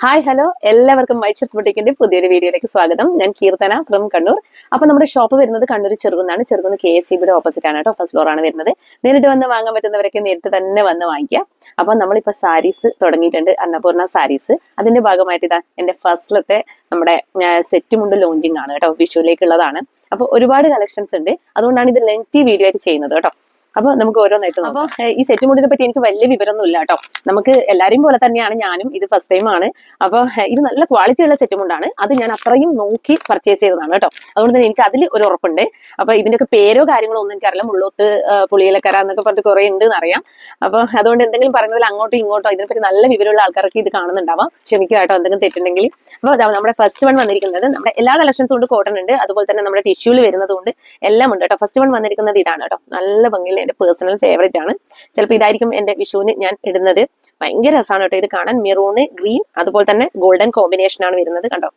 Hi hello എല്ലാവർക്കും മൈച്ചസ് ബുട്ടിക്കിന്റെ പുതിയൊരു വീഡിയോയിലേക്ക് സ്വാഗതം. ഞാൻ കീർത്തന ഫ്രം കണ്ണൂർ. അപ്പൊ നമ്മുടെ ഷോപ്പ് വരുന്നത് കണ്ണൂർ ചെറുകുന്നാണ്. ചെറുകുന്ന് KSCB ഓപ്പോസിറ്റ് ആണ് കേട്ടോ. ഫസ്റ്റ് ഫ്ലോർ ആണ് വരുന്നത്. നേരിട്ട് വന്ന് വാങ്ങാൻ പറ്റുന്നവരൊക്കെ നേരിട്ട് തന്നെ വന്ന് വാങ്ങിക്കാം. അപ്പൊ നമ്മളിപ്പോ സാരീസ് തുടങ്ങിയിട്ടുണ്ട്, അന്നപൂർണ്ണ സാരീസ്. അതിന്റെ ഭാഗമായിട്ട് ഇതാ എന്റെ ഫസ്റ്റിലത്തെ നമ്മുടെ സെറ്റ് മുണ്ട് ലോഞ്ചിങ് ആണ് കേട്ടോ. വിഷുവിലേക്കുള്ളതാണ്. അപ്പൊ ഒരുപാട് കളക്ഷൻസ് ഉണ്ട്, അതുകൊണ്ടാണ് ഇത് ലെങ്തി വീഡിയോ ആയിട്ട് ചെയ്യുന്നത് കേട്ടോ. അപ്പൊ നമുക്ക് ഓരോന്നായിട്ട് നോക്കാം. അപ്പൊ ഈ സെറ്റ് മുണ്ടിനെ പറ്റി എനിക്ക് വലിയ വിവരമൊന്നും ഇല്ല കേട്ടോ. നമുക്ക് എല്ലാവരെയും പോലെ തന്നെയാണ് ഞാനും, ഇത് ഫസ്റ്റ് ടൈം ആണ്. അപ്പൊ ഇത് നല്ല ക്വാളിറ്റി ഉള്ള സെറ്റ് മുണ്ടാണ്. അത് ഞാൻ അത്രയും നോക്കി പർച്ചേസ് ചെയ്തതാണ് കേട്ടോ. അതുകൊണ്ട് തന്നെ എനിക്ക് അതിൽ ഒരു ഉറപ്പുണ്ട്. അപ്പൊ ഇതിന്റെയൊക്കെ പേരോ കാര്യങ്ങളോ ഒന്നും എനിക്കറിയില്ല. മുള്ളോത്ത്, പുളിയിലക്കര എന്നൊക്കെ പറഞ്ഞിട്ട് കുറെ ഉണ്ട് എന്നറിയാം. അപ്പൊ അതുകൊണ്ട് എന്തെങ്കിലും പറയുന്നതിൽ അങ്ങോട്ടോ ഇങ്ങോട്ടോ ഇതിനെപ്പറ്റി നല്ല വിവരമുള്ള ആൾക്കാർക്ക് ഇത് കാണുന്നുണ്ടാവാം. ക്ഷമിക്കുക കേട്ടോ എന്തെങ്കിലും തെറ്റുണ്ടെങ്കിൽ. അപ്പൊ നമ്മുടെ ഫസ്റ്റ് വൺ വന്നിരിക്കുന്നത് നമ്മുടെ എല്ലാ കളക്ഷൻസും കൊണ്ട് കോട്ടൺ ഉണ്ട്, അതുപോലെ തന്നെ നമ്മുടെ ടിഷ്യൂല് വരുന്നത് കൊണ്ട് എല്ലാം ഉണ്ട് കേട്ടോ. ഫസ്റ്റ് വൺ വന്നിരിക്കുന്നത് ഇതാണ് കേട്ടോ. നല്ല ഭംഗിയുള്ള എന്റെ പേഴ്സണൽ ഫേവറേറ്റ് ആണ്. ചിലപ്പോൾ ഇതായിരിക്കും എന്റെ വിഷുവിന് ഞാൻ ഇടുന്നത്. ഭയങ്കര രസമാണ് കേട്ടോ ഇത് കാണാൻ. മെറൂണ്, ഗ്രീൻ, അതുപോലെ തന്നെ ഗോൾഡൻ കോമ്പിനേഷൻ ആണ് വരുന്നത്. കണ്ടോ,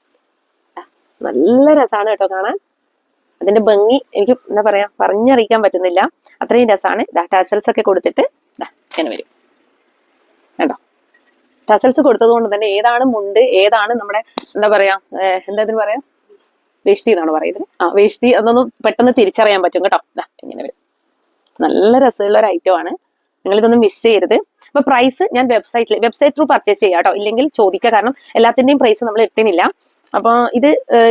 നല്ല രസമാണ് കേട്ടോ കാണാൻ. അതിന്റെ ഭംഗി എനിക്ക് എന്താ പറയാ പറഞ്ഞറിയിക്കാൻ പറ്റുന്നില്ല, അത്രയും രസമാണ്. ടസൽസ് ഒക്കെ കൊടുത്തിട്ട് ഇങ്ങനെ വരും കേട്ടോ. ടസൽസ് കൊടുത്തത് കൊണ്ട് തന്നെ ഏതാണ് മുണ്ട് ഏതാണ് നമ്മുടെ എന്താ പറയാ എന്താ പറയാ വേഷ്ടി എന്നാണ് പറയുന്നത്. വേഷ്ടി അതൊന്നും പെട്ടെന്ന് തിരിച്ചറിയാൻ പറ്റും കേട്ടോ. ഇങ്ങനെ വരും. നല്ല രസമുള്ള ഒരു ഐറ്റം ആണ്. നിങ്ങൾ ഇതൊന്നും മിസ് ചെയ്യരുത്. അപ്പൊ പ്രൈസ് ഞാൻ വെബ്സൈറ്റ് ത്രൂ പർച്ചേസ് ചെയ്യാം കേട്ടോ. ഇല്ലെങ്കിൽ ചോദിക്കുക, കാരണം എല്ലാത്തിന്റെയും പ്രൈസ് നമ്മൾ ഇട്ടിട്ടില്ല. അപ്പൊ ഇത്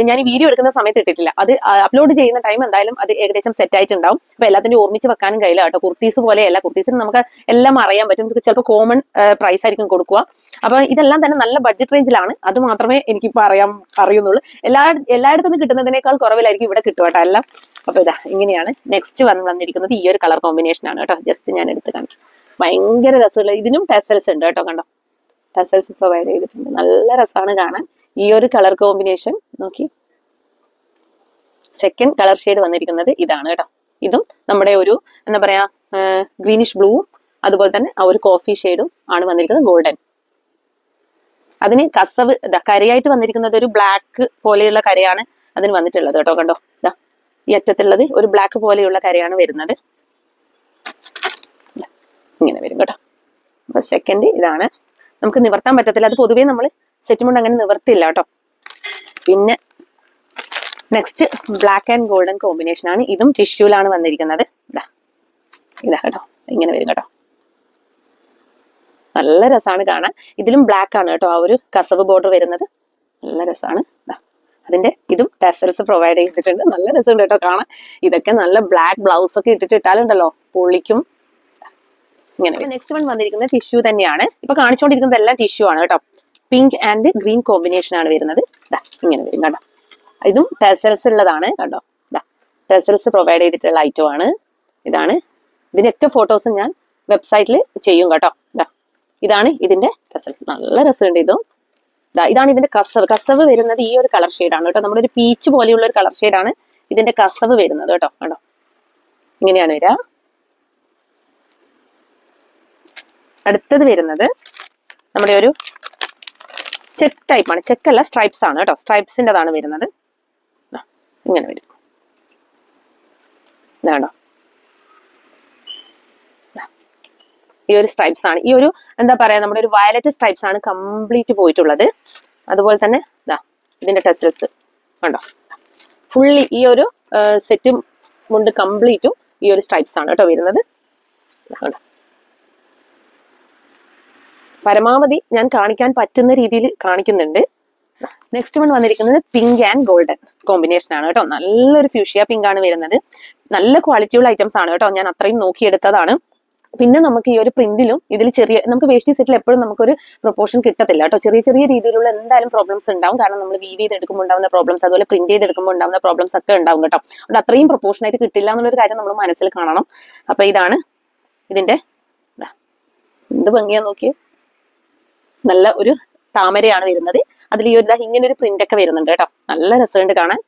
ഞാൻ ഈ വീഡിയോ എടുക്കുന്ന സമയത്ത് ഇട്ടിട്ടില്ല. അത് അപ്ലോഡ് ചെയ്യുന്ന ടൈം എന്തായാലും അത് ഏകദേശം സെറ്റ് ആയിട്ടുണ്ടാവും. അപ്പൊ എല്ലാത്തിന്റെയും ഓർമ്മിച്ച് വെക്കാനും കഴിയില്ല കേട്ടോ. കുർത്തീസ് പോലെയല്ല, കുർത്തീസിന് നമുക്ക് എല്ലാം അറിയാൻ പറ്റും. നമുക്ക് ചിലപ്പോൾ കോമൺ പ്രൈസ് ആയിരിക്കും കൊടുക്കുക. അപ്പൊ ഇതെല്ലാം തന്നെ നല്ല ബഡ്ജറ്റ് റേഞ്ചിലാണ്. അത് മാത്രമേ എനിക്കിപ്പോൾ അറിയുന്നുള്ളൂ. എല്ലായിടത്തും കിട്ടുന്നതിനേക്കാൾ കുറവിലായിരിക്കും ഇവിടെ കിട്ടുക കേട്ടോ എല്ലാം. അപ്പൊ ഇതാ ഇങ്ങനെയാണ് നെക്സ്റ്റ് വന്നിരിക്കുന്നത്. ഈ ഒരു കളർ കോമ്പിനേഷൻ ആണ് കേട്ടോ. ജസ്റ്റ് ഞാൻ എടുത്ത് കാണിക്കും. ഭയങ്കര രസമുള്ള, ഇതിനും ടെസൽസ് ഉണ്ട് കേട്ടോ. കണ്ടോ, ടെസൽസ് പ്രൊവൈഡ് ചെയ്തിട്ടുണ്ട്. നല്ല രസമാണ് കാണാൻ. ഈ ഒരു കളർ കോമ്പിനേഷൻ നോക്കി. സെക്കൻഡ് കളർ ഷെയ്ഡ് വന്നിരിക്കുന്നത് ഇതാണ് കേട്ടോ. ഇതും നമ്മുടെ ഒരു എന്താ പറയാ ഗ്രീനിഷ് ബ്ലൂവും അതുപോലെ തന്നെ ആ ഒരു കോഫി ഷെയ്ഡും ആണ് വന്നിരിക്കുന്നത്. ഗോൾഡൻ. അതിന് കസവ് കരയായിട്ട് വന്നിരിക്കുന്നത് ഒരു ബ്ലാക്ക് പോലെയുള്ള കരയാണ് അതിന് വന്നിട്ടുള്ളത് കേട്ടോ. കണ്ടോ, ഈ അറ്റത്തുള്ളത് ഒരു ബ്ലാക്ക് പോലെയുള്ള കരയാണ് വരുന്നത്. ഇങ്ങനെ വരും കേട്ടോ. അപ്പൊ സെക്കൻഡ് ഇതാണ്. നമുക്ക് നിവർത്താൻ പറ്റത്തില്ല, അത് പൊതുവേ നമ്മൾ സെറ്റ് മുണ്ട് അങ്ങനെ നിവർത്തില്ല കേട്ടോ. പിന്നെ next black and golden combination ആണ്. ഇതും ടിഷ്യൂലാണ് വന്നിരിക്കുന്നത്. ഇതാ കേട്ടോ, ഇങ്ങനെ വരും കേട്ടോ. നല്ല രസമാണ് കാണാൻ. ഇതിലും ബ്ലാക്ക് ആണ് കേട്ടോ ആ ഒരു കസവ് ബോർഡർ വരുന്നത്. നല്ല രസമാണ്. അതിന്റെ ഇതും ടെസൽസ് പ്രൊവൈഡ് ചെയ്തിട്ടുണ്ട്. നല്ല രസമുണ്ട് കേട്ടോ കാണാൻ. ഇതൊക്കെ നല്ല ബ്ലാക്ക് ബ്ലൗസ് ഒക്കെ ഇട്ടാലുണ്ടല്ലോ പൊളിക്കും. ഇങ്ങനെ നെക്സ്റ്റ് വൺ വന്നിരിക്കുന്നത് ടിഷ്യൂ തന്നെയാണ്. ഇപ്പൊ കാണിച്ചുകൊണ്ടിരിക്കുന്നത് എല്ലാം ടിഷ്യൂ ആണ് കേട്ടോ. പിങ്ക് ആൻഡ് ഗ്രീൻ കോമ്പിനേഷൻ ആണ് വരുന്നത്. ഇങ്ങനെ വരും കേട്ടോ. ഇതും ടെസൽസ് ഉള്ളതാണ് കണ്ടോ. ടെസൽസ് പ്രൊവൈഡ് ചെയ്തിട്ടുള്ള ഐറ്റം ആണ്. ഇതാണ്. ഇതിന്റെയൊക്കെ ഫോട്ടോസ് ഞാൻ വെബ്സൈറ്റിൽ ചെയ്യും കേട്ടോ. ഇതാണ് ഇതിന്റെ ടെസൽസ്. നല്ല രസമുണ്ട് ഇതും. ഇതാണ് ഇതിന്റെ കസവ് വരുന്നത്. ഈ ഒരു കളർ ഷെയ്ഡാണ് കേട്ടോ. നമ്മുടെ ഒരു പീച്ച് പോലെയുള്ള ഒരു കളർ ഷെയ്ഡാണ് ഇതിന്റെ കസവ് വരുന്നത് കേട്ടോ. കണ്ടോ, ഇങ്ങനെയാണ് വരിക. അടുത്തത് വരുന്നത് നമ്മുടെ ഒരു ചെക്ക് ടൈപ്പ് ആണ്. ചെക്കല്ല, സ്ട്രൈപ്സ് ആണ് കേട്ടോ. സ്ട്രൈപ്സിൻ്റെതാണ് വരുന്നത്. ഇങ്ങനെ വരും. ഇതാണോ, ഈ ഒരു സ്ട്രൈപ്സ് ആണ്. ഈ ഒരു എന്താ പറയാ നമ്മുടെ ഒരു വയലറ്റ് സ്ട്രൈപ്സ് ആണ് കംപ്ലീറ്റ് പോയിട്ടുള്ളത്. അതുപോലെ തന്നെ ഇതിന്റെ ടെസൽസ് കണ്ടോ. ഫുള്ളി ഈ ഒരു സെറ്റും മുണ്ട് കംപ്ലീറ്റും ഈ ഒരു സ്ട്രൈപ്സ് ആണ് കേട്ടോ വരുന്നത്. കണ്ടോ, പരമാവധി ഞാൻ കാണിക്കാൻ പറ്റുന്ന രീതിയിൽ കാണിക്കുന്നുണ്ട്. നെക്സ്റ്റ് വൺ വന്നിരിക്കുന്നത് പിങ്ക് ആൻഡ് ഗോൾഡൻ കോമ്പിനേഷൻ ആണ് കേട്ടോ. നല്ലൊരു ഫ്യൂഷ്യ പിങ്ക് ആണ് വരുന്നത്. നല്ല ക്വാളിറ്റിയുള്ള ഐറ്റംസ് ആണ് കേട്ടോ. ഞാൻ അത്രയും നോക്കിയെടുത്തതാണ്. പിന്നെ നമുക്ക് ഈ ഒരു പ്രിന്റിലും ഇതിൽ നമുക്ക് വേഷ്ടി സെറ്റിൽ എപ്പോഴും നമുക്കൊരു പ്രൊപ്പോർഷൻ കിട്ടത്തില്ല കേട്ടോ. ചെറിയ ചെറിയ രീതിയിലുള്ള എന്തായാലും പ്രോബ്ലംസ് ഉണ്ടാവും. കാരണം നമ്മൾ വീവ് ചെയ്തെടുക്കുമ്പോൾ ഉണ്ടാവുന്ന പ്രോബ്ലംസ്, അതുപോലെ പ്രിന്റ് ചെയ്തെടുക്കുമ്പോൾ ഉണ്ടാവുന്ന പ്രോബ്ലംസ് ഒക്കെ ഉണ്ടാവും കേട്ടോ. അതുകൊണ്ട് അത്രയും പ്രൊപ്പോർഷൻ ആയിട്ട് കിട്ടില്ല എന്നുള്ളൊരു കാര്യം നമ്മൾ മനസ്സിൽ കാണണം. അപ്പൊ ഇതാണ് ഇതിന്റെ എന്ത് ഭംഗിയാ നോക്കിയേ. നല്ല ഒരു താമരയാണ് വരുന്നത്. അതിൽ ഈ ഒരു ഇങ്ങനെ ഒരു പ്രിന്റ് ഒക്കെ വരുന്നുണ്ട് കേട്ടോ. നല്ല രസമുണ്ട് കാണാൻ.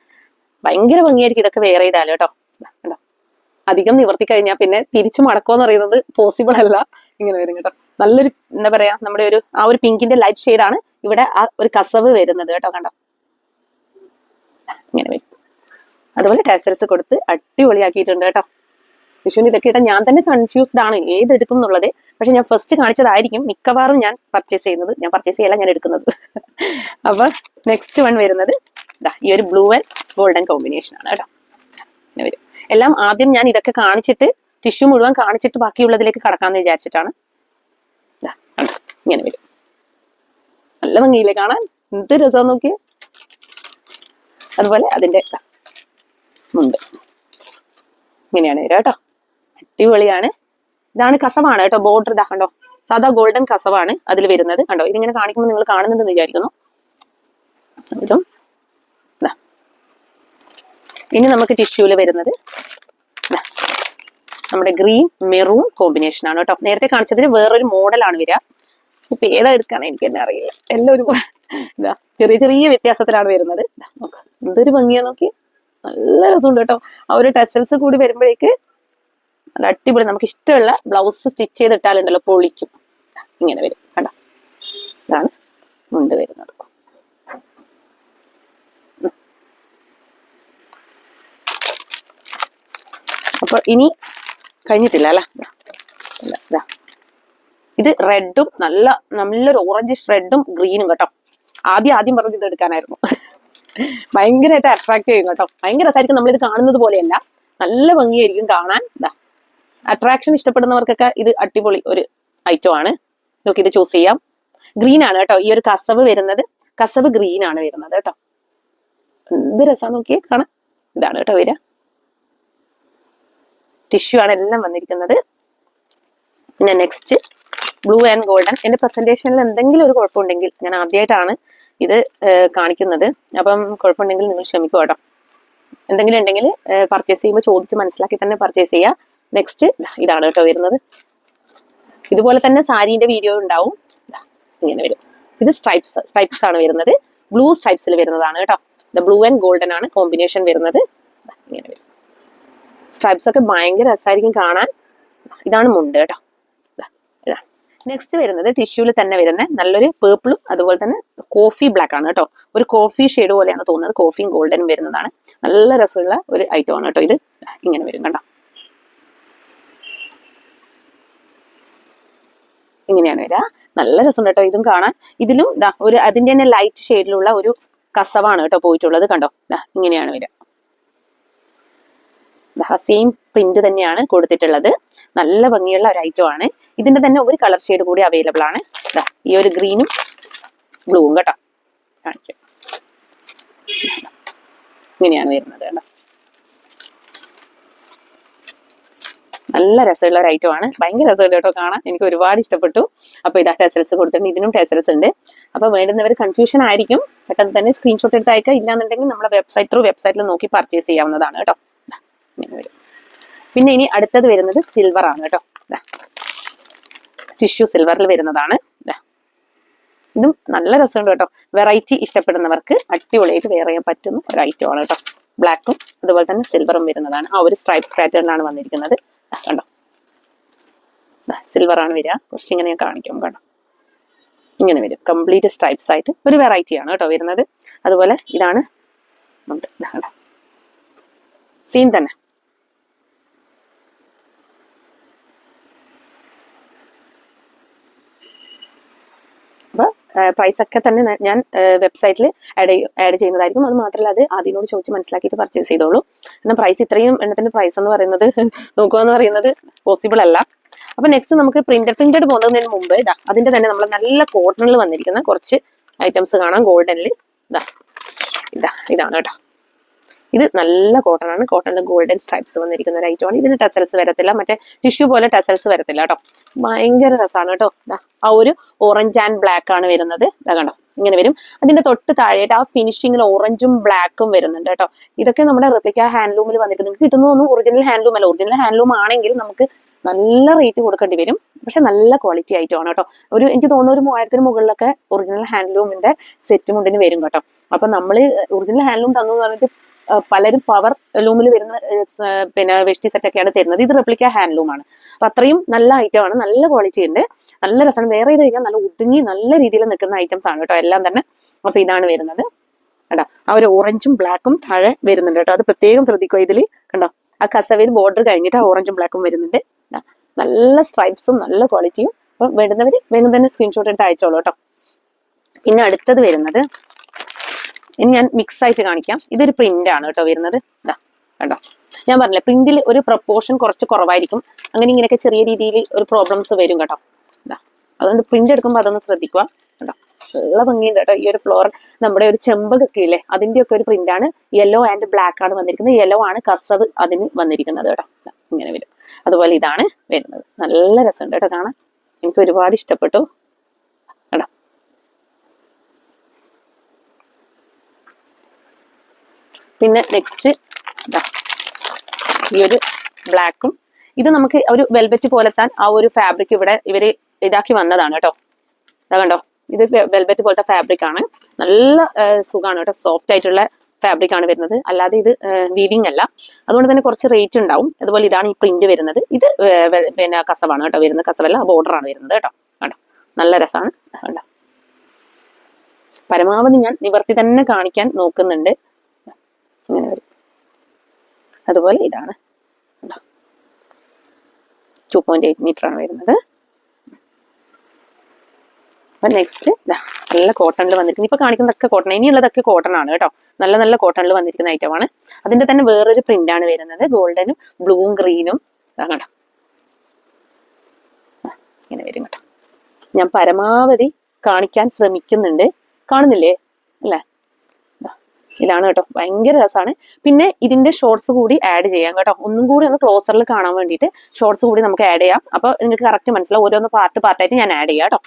ഭയങ്കര ഭംഗിയായിരിക്കും ഇതൊക്കെ വെയർ ചെയ്താലും കേട്ടോ. കണ്ടോ, അധികം നിവർത്തി കഴിഞ്ഞാൽ പിന്നെ തിരിച്ചു മടക്കോന്ന് പറയുന്നത് പോസിബിൾ അല്ല. ഇങ്ങനെ വരും കേട്ടോ. നല്ലൊരു എന്താ പറയാ നമ്മുടെ ഒരു ആ ഒരു പിങ്കിന്റെ ലൈറ്റ് ഷെയ്ഡാണ് ഇവിടെ ആ ഒരു കസവ് വരുന്നത് കേട്ടോ. കണ്ടോ, ഇങ്ങനെ വരും. അതുപോലെ ടെസൽസ് കൊടുത്ത് അടിപൊളിയാക്കിയിട്ടുണ്ട് കേട്ടോ. വിഷുവിന് ഇതൊക്കെ ഇട്ടാൽ ഞാൻ തന്നെ കൺഫ്യൂസ്ഡ് ആണ് ഏതെടുക്കും എന്നുള്ളത്. പക്ഷെ ഞാൻ ഫസ്റ്റ് കാണിച്ചതായിരിക്കും മിക്കവാറും ഞാൻ പർച്ചേസ് ചെയ്യുന്നത്. ഞാൻ പർച്ചേസ് ചെയ്യല്ല, ഞാൻ എടുക്കുന്നത്. അപ്പൊ നെക്സ്റ്റ് വൺ വരുന്നത് ഈ ഒരു ബ്ലൂ ആൻഡ് ഗോൾഡൻ കോമ്പിനേഷൻ ആണ് കേട്ടോ. വരും എല്ലാം. ആദ്യം ഞാൻ ഇതൊക്കെ കാണിച്ചിട്ട് ടിഷ്യൂ മുഴുവൻ കാണിച്ചിട്ട് ബാക്കിയുള്ളതിലേക്ക് കടക്കാന്ന് വിചാരിച്ചിട്ടാണ്. ഇങ്ങനെ വരും. നല്ല ഭംഗിയില്ലേ കാണാൻ, എന്ത് രസം നോക്കിയേ. അതുപോലെ അതിന്റെ മുണ്ട് ഇങ്ങനെയാണ് വരിക കേട്ടോ. അടിപൊളിയാണ്. ഇതാണ് കസവാണ് കേട്ടോ. ബോർഡർ ഇതാ കണ്ടോ, സാധാ ഗോൾഡൻ കസവാണ് അതിൽ വരുന്നത്. കണ്ടോ, ഇതിങ്ങനെ കാണിക്കുമ്പോൾ നിങ്ങൾ കാണുന്നുണ്ടെന്ന് വിചാരിക്കുന്നു. ഇതും ഇനി നമുക്ക് ടിഷ്യൂല് വരുന്നത് നമ്മുടെ ഗ്രീൻ മെറൂൺ കോമ്പിനേഷൻ ആണ് കേട്ടോ. നേരത്തെ കാണിച്ചതിന് വേറൊരു മോഡലാണ് വരിക. ഇപ്പൊ ഏതാ എടുക്കാന്ന് എനിക്ക് തന്നെ അറിയില്ല. എല്ലാം ഒരു ഇതാ ചെറിയ ചെറിയ വ്യത്യാസത്തിലാണ് വരുന്നത്. നോക്കാം എന്തൊരു ഭംഗിയാ നോക്കി, നല്ല രസമുണ്ട് കേട്ടോ. ആ ഒരു ടെസൽസ് കൂടി വരുമ്പോഴേക്ക് നല്ല അടിപൊളി. നമുക്ക് ഇഷ്ടമുള്ള ബ്ലൗസ് സ്റ്റിച്ച് ചെയ്തിട്ടാലുണ്ടല്ലോ പൊളിക്കും. ഇങ്ങനെ വരും കണ്ടോ. ഇതാണ് മുണ്ട് വരുന്നത്. അപ്പൊ ഇനി കഴിഞ്ഞിട്ടില്ല അല്ല. ഇത് റെഡും നല്ലൊരു ഓറഞ്ചിഷ് റെഡും ഗ്രീനും കേട്ടോ. ആദ്യം പറഞ്ഞത് ഇത് എടുക്കാനായിരുന്നു. ഭയങ്കരമായിട്ട് അട്രാക്ട് ചെയ്യും കേട്ടോ. ഭയങ്കര രസമായിരിക്കും. നമ്മളിത് കാണുന്നത് പോലെയല്ല, നല്ല ഭംഗിയായിരിക്കും കാണാൻ. അട്രാക്ഷൻ ഇഷ്ടപ്പെടുന്നവർക്കൊക്കെ ഇത് അടിപൊളി ഒരു ഐറ്റം ആണ്. നോക്കി ഇത് ചൂസ് ചെയ്യാം. ഗ്രീൻ ആണ് കേട്ടോ. ഈ ഒരു കസവ് വരുന്നത്, കസവ് ഗ്രീൻ ആണ് വരുന്നത് കേട്ടോ. എന്ത് രസം നോക്കിയേ കാണാൻ. ഇതാണ് കേട്ടോ വരിക. ടിഷ്യൂ ആണ് എല്ലാം വന്നിരിക്കുന്നത്. പിന്നെ നെക്സ്റ്റ് ബ്ലൂ ആൻഡ് ഗോൾഡൻ. എന്റെ പ്രസന്റേഷനിൽ എന്തെങ്കിലും ഒരു കുഴപ്പമുണ്ടെങ്കിൽ, ഞാൻ ആദ്യമായിട്ടാണ് ഇത് കാണിക്കുന്നത്, അപ്പം കുഴപ്പമുണ്ടെങ്കിൽ നിങ്ങൾ ക്ഷമിക്കും കേട്ടോ. എന്തെങ്കിലും ഉണ്ടെങ്കിൽ പർച്ചേസ് ചെയ്യുമ്പോൾ ചോദിച്ച് മനസ്സിലാക്കി തന്നെ പർച്ചേസ് ചെയ്യുക. നെക്സ്റ്റ് ഇതാണ് കേട്ടോ വരുന്നത്. ഇതുപോലെ തന്നെ സാരീന്റെ വീഡിയോ ഉണ്ടാവും. ഇങ്ങനെ വരും. ഇത് സ്ട്രൈപ്സ് ആണ് വരുന്നത്. ബ്ലൂ സ്ട്രൈപ്സിൽ വരുന്നതാണ് കേട്ടോ. ബ്ലൂ ആൻഡ് ഗോൾഡൻ ആണ് കോമ്പിനേഷൻ വരുന്നത്. ഇങ്ങനെ വരും. സ്ട്രൈപ്സ് ഒക്കെ ഭയങ്കര രസമായിരിക്കും കാണാൻ. ഇതാണ് മുണ്ട് കേട്ടോ. നെക്സ്റ്റ് വരുന്നത് ടിഷ്യൂല് തന്നെ വരുന്ന നല്ലൊരു പേർപ്പിളും അതുപോലെ തന്നെ കോഫി ബ്ലാക്ക് ആണ് കേട്ടോ. ഒരു കോഫി ഷെയ്ഡ് പോലെയാണ് തോന്നുന്നത്. കോഫിയും ഗോൾഡനും വരുന്നതാണ്. നല്ല രസമുള്ള ഒരു ഐറ്റം ആണ് കേട്ടോ. ഇത് ഇങ്ങനെ വരും കണ്ടോ. ഇങ്ങനെയാണ് വരിക. നല്ല രസമുണ്ട് കേട്ടോ ഇതും കാണാൻ. ഇതിലും ഒരു അതിന്റെ തന്നെ ലൈറ്റ് ഷെയ്ഡിലുള്ള ഒരു കസവാണ് കേട്ടോ പോയിട്ടുള്ളത്. കണ്ടോ, ഇങ്ങനെയാണ് വരിക. സെയിം പ്രിന്റ് തന്നെയാണ് കൊടുത്തിട്ടുള്ളത്. നല്ല ഭംഗിയുള്ള ഒരു ഐറ്റം ആണ്. ഇതിന്റെ തന്നെ ഒരു കളർ ഷെയ്ഡ് കൂടി അവൈലബിൾ ആണ്. ഈ ഒരു ഗ്രീനും ബ്ലൂവും കേട്ടോ. കാണിച്ചു ഇങ്ങനെയാണ് വരുന്നത് കേട്ടോ. നല്ല രസമുള്ള ഒരു ഐറ്റം ആണ്. ഭയങ്കര രസമുണ്ട് കേട്ടോ കാണാൻ. എനിക്ക് ഒരുപാട് ഇഷ്ടപ്പെട്ടു. അപ്പൊ ഇതാ ടെസൽസ് കൊടുത്തിട്ടുണ്ട്. ഇതിനും ടെസൽസ് ഉണ്ട്. അപ്പൊ വേണ്ടുന്നവർ കൺഫ്യൂഷൻ ആയിരിക്കും, പെട്ടെന്ന് തന്നെ സ്ക്രീൻഷോട്ട് എടുത്ത് അയക്കുക. ഇല്ലാന്നുണ്ടെങ്കിൽ നമ്മളെ വെബ്സൈറ്റിൽ നോക്കി പർച്ചേസ് ചെയ്യാവുന്നതാണ് കേട്ടോ. പിന്നെ ഇനി അടുത്തത് വരുന്നത് സിൽവർ ആണ് കേട്ടോ. ടിഷ്യൂ സിൽവറിൽ വരുന്നതാണ്. ഇതും നല്ല രസമുണ്ട് കേട്ടോ. വെറൈറ്റി ഇഷ്ടപ്പെടുന്നവർക്ക് അടിപൊളിയായിട്ട് വെയർ ചെയ്യാൻ പറ്റുന്ന ഒരു ഐറ്റം ആണ് കേട്ടോ. ബ്ലാക്കും അതുപോലെ തന്നെ സിൽവറും വരുന്നതാണ്. ആ ഒരു സ്ട്രൈപ്സ് പാറ്റേണിലാണ് വന്നിരിക്കുന്നത്. കണ്ടോ, സിൽവർ ആണ് വരിക. കുറച്ച് ഇങ്ങനെ ഞാൻ കാണിക്കും കണ്ടോ. ഇങ്ങനെ വരും. കംപ്ലീറ്റ് സ്ട്രൈപ്സ് ആയിട്ട് ഒരു വെറൈറ്റി ആണ് കേട്ടോ വരുന്നത്. അതുപോലെ ഇതാണ് ഉണ്ട്. കണ്ടോ, സെയിം തന്നെ. പ്രൈസ് ഒക്കെ തന്നെ ഞാൻ വെബ്സൈറ്റിൽ ആഡ് ചെയ്യുന്നതായിരിക്കും. അത് മാത്രമല്ല അത് അതിനോട് ചോദിച്ച് മനസ്സിലാക്കിയിട്ട് പർച്ചേസ് ചെയ്തോളൂ. കാരണം പ്രൈസ് ഇത്രയും എണ്ണത്തിന്റെ പ്രൈസ് എന്ന് പറയുന്നത് നോക്കുക എന്ന് പറയുന്നത് പോസിബിൾ അല്ല. അപ്പൊ നെക്സ്റ്റ് നമുക്ക് പ്രിന്റഡ് പോകുന്നതിന് മുമ്പ് അതിന്റെ തന്നെ നമ്മൾ നല്ല കോട്ടണിൽ വന്നിരിക്കുന്ന കുറച്ച് ഐറ്റംസ് കാണാം. ഗോൾഡനിൽ ഇതാണ് കേട്ടോ. ഇത് നല്ല കോട്ടൺ ആണ്. കോട്ടണിൽ ഗോൾഡൻ സ്ട്രൈപ്സ് വന്നിരിക്കുന്ന ഒരു ഐറ്റം ആണ്. ഇതിന് ടെസൽസ് വരത്തില്ല, മറ്റേ ടിഷ്യൂ പോലെ ടെസൽസ് വരത്തില്ല കേട്ടോ. ഭയങ്കര രസമാണ് കേട്ടോ. ആ ഒരു ഓറഞ്ച് ആൻഡ് ബ്ലാക്ക് ആണ് വരുന്നത്. കണ്ടോ, ഇങ്ങനെ വരും. അതിന്റെ തൊട്ട് താഴെയായിട്ട് ആ ഫിനിഷിങ്ങിൽ ഓറഞ്ചും ബ്ലാക്കും വരുന്നുണ്ട് കേട്ടോ. ഇതൊക്കെ നമ്മുടെ റെപ്ലിക്ക ഹാൻഡ്ലൂമിൽ വന്നിട്ട് നിങ്ങൾക്ക് കിട്ടുന്നതൊന്നും ഒറിജിനൽ ഹാൻഡ്ലൂം അല്ല. ഒറിജിനൽ ഹാൻഡ്ലൂം ആണെങ്കിൽ നമുക്ക് നല്ല റേറ്റ് കൊടുക്കേണ്ടി വരും. പക്ഷെ നല്ല ക്വാളിറ്റി ഐറ്റമാണ് കേട്ടോ. എനിക്ക് തോന്നുന്നു ഒരു 3000 മുകളിലൊക്കെ ഒറിജിനൽ ഹാൻഡ്ലൂമിന്റെ സെറ്റ് മുണ്ടിന് വരും കേട്ടോ. അപ്പൊ നമ്മള് ഒറിജിനൽ ഹാൻഡ്ലൂം തന്നു പറഞ്ഞിട്ട് പലരും പവർ ലൂമിൽ വരുന്ന പിന്നെ വെഷ്ടി സെറ്റ് ഒക്കെയാണ് തരുന്നത്. ഇത് റെപ്ലിക്ക ഹാൻഡ്ലൂം ആണ്. അപ്പൊ അത്രയും നല്ല ഐറ്റം ആണ്. നല്ല ക്വാളിറ്റി ഉണ്ട്. നല്ല രസമാണ്. വേറെ ചെയ്ത് കഴിഞ്ഞാൽ നല്ല ഒതുങ്ങി നല്ല രീതിയിൽ നിൽക്കുന്ന ഐറ്റംസ് ആണ് കേട്ടോ എല്ലാം തന്നെ. അപ്പൊ ഇതാണ് വരുന്നത് കേട്ടോ. ആ ഒരു ഓറഞ്ചും ബ്ലാക്കും താഴെ വരുന്നുണ്ട് കേട്ടോ. അത് പ്രത്യേകം ശ്രദ്ധിക്കുക. ഇതിൽ കണ്ടോ ആ കസവിൽ ബോർഡർ കഴിഞ്ഞിട്ട് ഓറഞ്ചും ബ്ലാക്കും വരുന്നുണ്ട്. നല്ല സ്ട്രൈപ്സും നല്ല ക്വാളിറ്റിയും. അപ്പൊ വേണ്ടുന്നവര് വേഗം തന്നെ സ്ക്രീൻഷോട്ട് എടുത്ത് അയച്ചോളൂ കേട്ടോ. പിന്നെ അടുത്തത് വരുന്നത് ഇനി ഞാൻ മിക്സ് ആയിട്ട് കാണിക്കാം. ഇതൊരു പ്രിന്റ് ആണ് കേട്ടോ വരുന്നത്. കണ്ടോ, ഞാൻ പറഞ്ഞില്ലേ പ്രിന്റിൽ ഒരു പ്രൊപ്പോർഷൻ കുറച്ച് കുറവായിരിക്കും. അങ്ങനെ ഇങ്ങനെയൊക്കെ ചെറിയ രീതിയിൽ ഒരു പ്രോബ്ലംസ് വരും കേട്ടോ. അതുകൊണ്ട് പ്രിന്റ് എടുക്കുമ്പോൾ അതൊന്ന് ശ്രദ്ധിക്കുക കേട്ടോ. നല്ല ഭംഗിയുണ്ട് കേട്ടോ. ഈ ഒരു ഫ്ലോറൽ നമ്മുടെ ഒരു ചെമ്പകൊക്കെ ഇല്ലേ അതിന്റെ ഒക്കെ ഒരു പ്രിന്റ് ആണ്. യെല്ലോ ആൻഡ് ബ്ലാക്ക് ആണ് വന്നിരിക്കുന്നത്. യെല്ലോ ആണ് കസവ് അതിന് വന്നിരിക്കുന്നത് കേട്ടോ. ഇങ്ങനെ വരും. അതുപോലെ ഇതാണ് വരുന്നത്. നല്ല രസമുണ്ട് കേട്ടോ കാണാൻ. എനിക്ക് ഒരുപാട് ഇഷ്ടപ്പെട്ടു കേട്ടോ. പിന്നെ നെക്സ്റ്റ് ഈ ഒരു ബ്ലാക്കും, ഇത് നമുക്ക് ഒരു വെൽവെറ്റ് പോലത്താൻ ആ ഒരു ഫാബ്രിക് ഇവിടെ ഇവര് ഇതാക്കി വന്നതാണ് കേട്ടോ. ഇതാ കണ്ടോ, ഇത് വെൽവെറ്റ് പോലത്തെ ഫാബ്രിക് ആണ്. നല്ല സുഖമാണ് കേട്ടോ. സോഫ്റ്റ് ആയിട്ടുള്ള ഫാബ്രിക് ആണ് വരുന്നത്. അല്ലാതെ ഇത് വീവിങ് അല്ല. അതുകൊണ്ട് തന്നെ കുറച്ച് റേറ്റ് ഉണ്ടാവും. അതുപോലെ ഇതാണ് ഈ പ്രിന്റ് വരുന്നത്. ഇത് പിന്നെ കസവാണ് കേട്ടോ വരുന്നത്. കസവല്ല, ബോർഡർ ആണ് വരുന്നത് കേട്ടോ. കണ്ടോ, നല്ല രസമാണ്. കണ്ടോ, പരമാവധി ഞാൻ നിവർത്തി തന്നെ കാണിക്കാൻ നോക്കുന്നുണ്ട്. ഇങ്ങനെ വരും. അതുപോലെ ഇതാണ് 2.8 മീറ്റർ ആണ് വരുന്നത്. അപ്പൊ നെക്സ്റ്റ് നല്ല കോട്ടണിൽ വന്നിരിക്കുന്നത്. ഇപ്പൊ കാണിക്കുന്നതൊക്കെ കോട്ടൺ, ഇനിയുള്ളതൊക്കെ കോട്ടൺ ആണ് കേട്ടോ. നല്ല നല്ല കോട്ടണിൽ വന്നിരിക്കുന്ന ഐറ്റമാണ്. അതിന്റെ തന്നെ വേറൊരു പ്രിന്റ് ആണ് വരുന്നത്. ഗോൾഡനും ബ്ലൂവും ഗ്രീനും. കണ്ടോ, ഇങ്ങനെ വരും കേട്ടോ. ഞാൻ പരമാവധി കാണിക്കാൻ ശ്രമിക്കുന്നുണ്ട്. കാണുന്നില്ലേ അല്ലേ? ഇതാണ് കേട്ടോ. ഭയങ്കര രസമാണ്. പിന്നെ ഇതിന്റെ ഷോർട്സ് കൂടി ആഡ് ചെയ്യാം കേട്ടോ. ഒന്നും കൂടി ഒന്ന് ക്ലോസറിൽ കാണാൻ വേണ്ടിയിട്ട് ഷോർട്സ് കൂടി നമുക്ക് ആഡ് ചെയ്യാം. അപ്പൊ നിങ്ങൾക്ക് കറക്റ്റ് മനസ്സിലാവും. ഓരോന്ന് പാർട്ടായിട്ട് ഞാൻ ആഡ് ചെയ്യാം കേട്ടോ.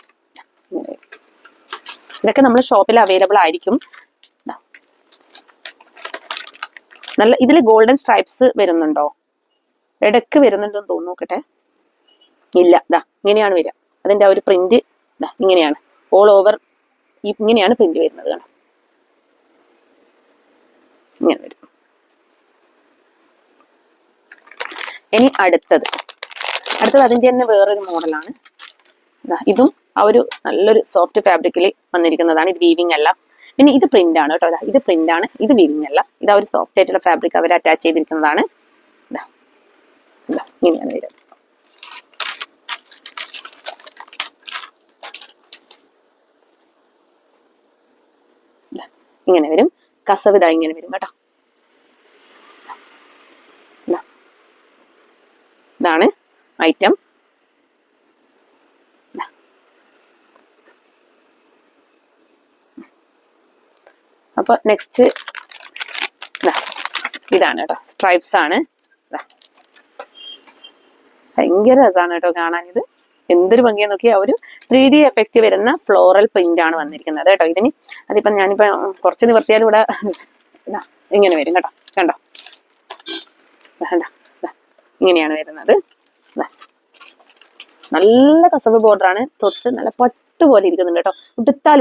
ഇതൊക്കെ നമ്മുടെ ഷോപ്പിൽ അവൈലബിൾ ആയിരിക്കും. നല്ല ഇതിൽ ഗോൾഡൻ സ്ട്രൈപ്സ് വരുന്നുണ്ടോ? ഇടയ്ക്ക് വരുന്നുണ്ടെന്ന് തോന്നുന്നു. നോക്കട്ടെ. ഇല്ല, ഇങ്ങനെയാണ് വരിക. അതിന്റെ ആ ഒരു പ്രിന്റ് ഇങ്ങനെയാണ്. ഓൾ ഓവർ ഇങ്ങനെയാണ് പ്രിന്റ് വരുന്നത്. കാണാം, ഇങ്ങനെ വരും. ഇനി അടുത്തത് അതിന്റെ തന്നെ വേറൊരു മോഡലാണ്. ഇതും ആ ഒരു നല്ലൊരു സോഫ്റ്റ് ഫാബ്രിക്കിൽ വന്നിരിക്കുന്നതാണ്. ഇത് വീവിങ് അല്ല. പിന്നെ ഇത് പ്രിന്റ് ആണ് കേട്ടോ. ഇത് പ്രിന്റ് ആണ്, ഇത് വീവിങ് അല്ല. ഇത് ഒരു സോഫ്റ്റ് ആയിട്ടുള്ള ഫാബ്രിക് അവർ അറ്റാച്ച് ചെയ്തിരിക്കുന്നതാണ്. ഇങ്ങനെയാണ് വരുന്നത്. ഇങ്ങനെ വരും. കസവിത ഇങ്ങനെ വരും കേട്ടോ. ഇതാണ് ഐറ്റം. അപ്പൊ നെക്സ്റ്റ് ഇതാണ് കേട്ടോ. സ്ട്രൈപ്സ് ആണ്. ഭയങ്കര രസമാണ് കേട്ടോ കാണാൻ. ഇത് എന്തൊരു ഭംഗിയാ നോക്കിയാൽ. ഒരു 3D എഫക്റ്റ് വരുന്ന ഫ്ലോറൽ പ്രിന്റ് ആണ് വന്നിരിക്കുന്നത് കേട്ടോ. ഇതിന് അതിപ്പം ഞാനിപ്പോ കുറച്ച് നിവർത്തിയാലും ഇവിടെ ഇങ്ങനെ വരും കേട്ടോ. കണ്ടോ, ഇങ്ങനെയാണ് വരുന്നത്. നല്ല കസവ് ബോർഡർ ആണ്. തൊട്ട് നല്ല പട്ട് പോലെ ഇരിക്കുന്നുണ്ട് കേട്ടോ.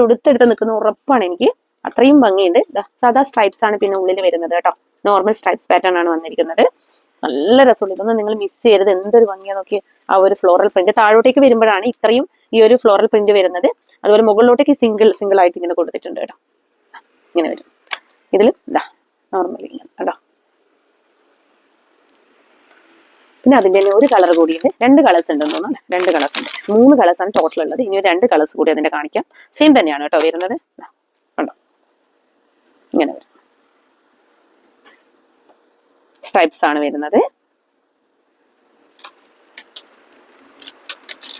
ഉടുത്തെടുത്ത് നിൽക്കുന്ന ഉറപ്പാണ് എനിക്ക്. അത്രയും ഭംഗിയുണ്ട്. സാധാ സ്ട്രൈപ്സ് ആണ് പിന്നെ ഉള്ളിൽ വരുന്നത് കേട്ടോ. നോർമൽ സ്ട്രൈപ്സ് പാറ്റേൺ ആണ് വന്നിരിക്കുന്നത്. നല്ല രസമുണ്ട്. ഇതൊന്നും നിങ്ങൾ മിസ് ചെയ്യരുത്. എന്തൊരു ഭംഗിയാ നോക്കി. ആ ഒരു ഫ്ലോറൽ പ്രിന്റ് താഴോട്ടേക്ക് വരുമ്പോഴാണ് ഇത്രയും ഈ ഒരു ഫ്ലോറൽ പ്രിന്റ് വരുന്നത്. അതുപോലെ മുകളിലോട്ടേക്ക് സിംഗിൾ ആയിട്ട് ഇങ്ങനെ കൊടുത്തിട്ടുണ്ട് കേട്ടോ. ഇങ്ങനെ വരും. ഇതിലും നോർമലി ഇങ്ങനെ കേട്ടോ. പിന്നെ അതിൻ്റെ തന്നെ ഒരു കളർ കൂടിയുണ്ട്. 2 കളേഴ്സ് ഉണ്ടെന്ന് തോന്നുന്നു. 2 കളേഴ്സ് ഉണ്ട്. 3 കളേഴ്സാണ് ടോട്ടൽ ഉള്ളത്. ഇനി 2 കളേഴ്സ് കൂടി അതിന്റെ കാണിക്കാം. സെയിം തന്നെയാണ് കേട്ടോ വരുന്നത്. കണ്ടോ, ഇങ്ങനെ വരും. സ്ട്രൈപ്സ് ആണ് വരുന്നത്.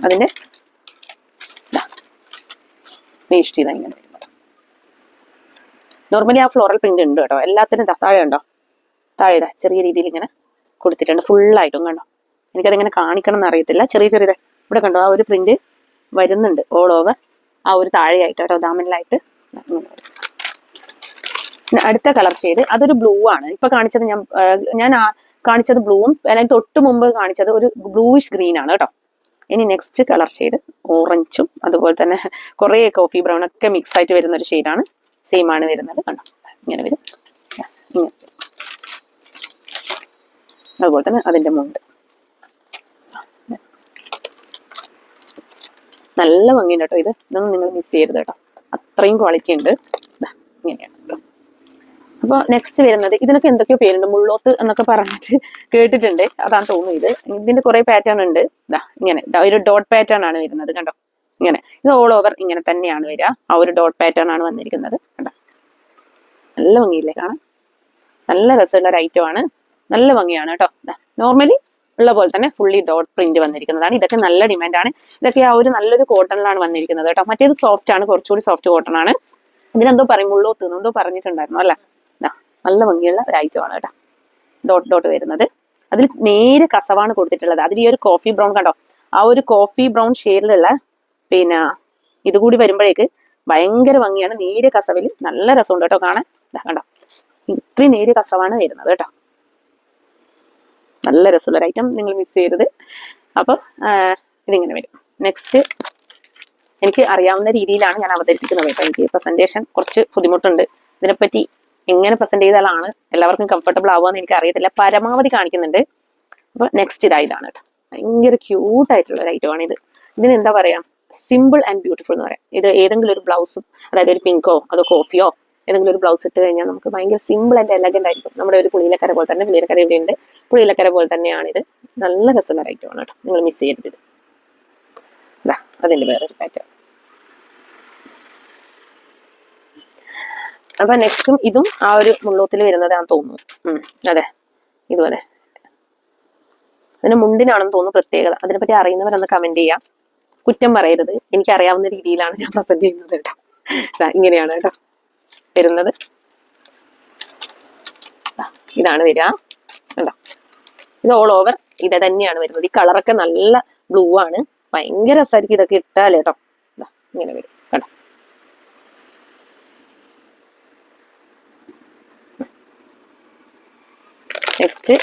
അതിന്റെ വേസ്റ്റ് ചെയ്താൽ ഇങ്ങനെ വരും കേട്ടോ. നോർമലി ആ ഫ്ലോറൽ പ്രിന്റ് ഉണ്ട് കേട്ടോ. എല്ലാത്തിനും താഴെ ഉണ്ടോ, താഴെ ചെറിയ രീതിയിൽ ഇങ്ങനെ കൊടുത്തിട്ടുണ്ട് ഫുള്ളായിട്ടും. കണ്ടോ, എനിക്കതിങ്ങനെ കാണിക്കണം എന്ന് അറിയത്തില്ല. ചെറിയ ഇവിടെ കണ്ടോ, ആ ഒരു പ്രിന്റ് വരുന്നുണ്ട് ഓൾ ഓവർ. ആ ഒരു താഴെയായിട്ട് കേട്ടോ, ദാമനിലായിട്ട്. പിന്നെ അടുത്ത കളർ ഷെയ്ഡ് അതൊരു ബ്ലൂ ആണ്. ഇപ്പൊ കാണിച്ചത് ഞാൻ കാണിച്ചത് ബ്ലൂവും അതിന് തൊട്ട് മുമ്പ് കാണിച്ചത് ഒരു ബ്ലൂയിഷ് ഗ്രീൻ ആണ് കേട്ടോ. ഇനി നെക്സ്റ്റ് കളർ ഷെയ്ഡ് ഓറഞ്ചും അതുപോലെ തന്നെ കുറെ കോഫി ബ്രൗൺ ഒക്കെ മിക്സ് ആയിട്ട് വരുന്ന ഒരു ഷെയ്ഡാണ്. സെയിം ആണ് വരുന്നത്. കണ്ടോ, ഇങ്ങനെ വരും. ഇങ്ങനെ അതുപോലെ തന്നെ അതിന്റെ മുണ്ട് നല്ല ഭംഗിയുണ്ട് കേട്ടോ. ഇതൊന്നും നിങ്ങൾ മിസ് ചെയ്യരുത് കേട്ടോ. അത്രയും ക്വാളിറ്റി ഉണ്ട്. ഇങ്ങനെയാണ് കേട്ടോ. അപ്പൊ നെക്സ്റ്റ് വരുന്നത് ഇതിനൊക്കെ എന്തൊക്കെയോ പേരുണ്ട്, മുള്ളോത്ത് എന്നൊക്കെ പറഞ്ഞിട്ട് കേട്ടിട്ടുണ്ട്, അതാണ് തോന്നുന്നു. ഇതിന്റെ കുറെ പാറ്റേൺ ഉണ്ട്. ഇതാ ഇങ്ങനെ ഒരു ഡോട്ട് പാറ്റേൺ ആണ് വരുന്നത്, കണ്ടോ ഇങ്ങനെ. ഇത് ഓൾ ഓവർ ഇങ്ങനെ തന്നെയാണ് വരിക. ആ ഒരു ഡോട്ട് പാറ്റേൺ ആണ് വന്നിരിക്കുന്നത്, കണ്ടോ. നല്ല ഭംഗിയില്ലേ കാണാൻ, നല്ല രസമുള്ള ഒരു ഐറ്റം ആണ്, നല്ല ഭംഗിയാണ് കേട്ടോ. നോർമലി ഉള്ള പോലെ തന്നെ ഫുള്ളി ഡോട്ട് പ്രിന്റ് വന്നിരിക്കുന്നതാണ്. ഇതൊക്കെ നല്ല ഡിമാൻഡാണ്. ഇതൊക്കെ ആ ഒരു നല്ലൊരു കോട്ടണിലാണ് വന്നിരിക്കുന്നത് കേട്ടോ. മറ്റേത് സോഫ്റ്റ് ആണ്, കുറച്ചുകൂടി സോഫ്റ്റ് കോട്ടൺ ആണ്. ഇതിനെന്തോ പറയും, മുള്ളോത്ത് എന്തോ പറഞ്ഞിട്ടുണ്ടായിരുന്നു അല്ലെ. നല്ല ഭംഗിയുള്ള ഒരു ഐറ്റം ആണ് കേട്ടോ. ഡോട്ട് ഡോട്ട് വരുന്നത്, അതിൽ നേരെ കസവാണ് കൊടുത്തിട്ടുള്ളത്. അതിൽ ഈ ഒരു കോഫി ബ്രൗൺ കണ്ടോ, ആ ഒരു കോഫി ബ്രൗൺ ഷെയ്ഡിലുള്ള പിന്നെ ഇതുകൂടി വരുമ്പോഴേക്ക് ഭയങ്കര ഭംഗിയാണ്. നേരെ കസവിൽ നല്ല രസമുണ്ട് കേട്ടോ കാണാൻ. കണ്ടോ, ഇത്രയും നേരെ കസവാണ് വരുന്നത് കേട്ടോ. നല്ല രസമുള്ള ഐറ്റം, നിങ്ങൾ മിസ് ചെയ്യരുത്. അപ്പൊ ഇതിങ്ങനെ വരും. നെക്സ്റ്റ് എനിക്ക് അറിയാവുന്ന രീതിയിലാണ് ഞാൻ അവതരിപ്പിക്കുന്നത് കേട്ടോ. എനിക്ക് പ്രസന്റേഷൻ കുറച്ച് ബുദ്ധിമുട്ടുണ്ട്. ഇതിനെപ്പറ്റി എങ്ങനെ പ്രസന്റ് ചെയ്താലാണ് എല്ലാവർക്കും കംഫർട്ടബിൾ ആവുക എന്ന് എനിക്ക് അറിയത്തില്ല. പരമാവധി കാണിക്കുന്നുണ്ട്. അപ്പൊ നെക്സ്റ്റ് ഇതാണ് കേട്ടോ. ഭയങ്കര ക്യൂട്ട് ആയിട്ടുള്ള ഒരു ഐറ്റം ആണ് ഇത്. ഇതിന് എന്താ പറയാ, സിമ്പിൾ ആൻഡ് ബ്യൂട്ടിഫുൾ എന്ന് പറയാം. ഇത് ഏതെങ്കിലും ഒരു ബ്ലൗസ്, അതായത് ഒരു പിങ്കോ അതോ കോഫിയോ ഏതെങ്കിലും ഒരു ബ്ലൗസ് ഇട്ട് കഴിഞ്ഞാൽ നമുക്ക് ഭയങ്കര സിമ്പിൾ ആൻഡ് എലഗന്റ് ആയിരിക്കും. നമ്മുടെ ഒരു പുളിയിലക്കര പോലെ തന്നെ, പുളിയിലക്കര ഇവിടെയുണ്ട്, പുളിയിലക്കര പോലെ തന്നെയാണ് ഇത്. നല്ല രസമുള്ള ഐറ്റം ആണ് കേട്ടോ, നിങ്ങൾ മിസ് ചെയ്യരുത് ഇത്. അതിന്റെ വേറൊരു പാറ്റേൺ. അപ്പൊ നെക്സ്റ്റും ഇതും ആ ഒരു മുള്ളോത്തിൽ വരുന്നതാണെന്ന് തോന്നുന്നു. അതെ, ഇതുപോലെ അതിന് മുണ്ടിനാണെന്ന് തോന്നുന്നു പ്രത്യേകത. അതിനെപ്പറ്റി അറിയുന്നവരൊന്ന് കമന്റ് ചെയ്യാം, കുറ്റം പറയരുത്. എനിക്ക് അറിയാവുന്ന രീതിയിലാണ് ഞാൻ പ്രസന്റ് ചെയ്യുന്നത് കേട്ടോ. ഇങ്ങനെയാണ് കേട്ടോ വരുന്നത്. ഇതാണ് വരിക കേട്ടോ. ഇത് ഓൾ ഓവർ ഇത് തന്നെയാണ് വരുന്നത്. ഈ കളറൊക്കെ നല്ല ബ്ലൂ ആണ്, ഭയങ്കര രസമായിരിക്കും ഇതൊക്കെ ഇട്ടാൽ കേട്ടോ. ഇങ്ങനെ വരും കേട്ടോ. നെക്സ്റ്റ്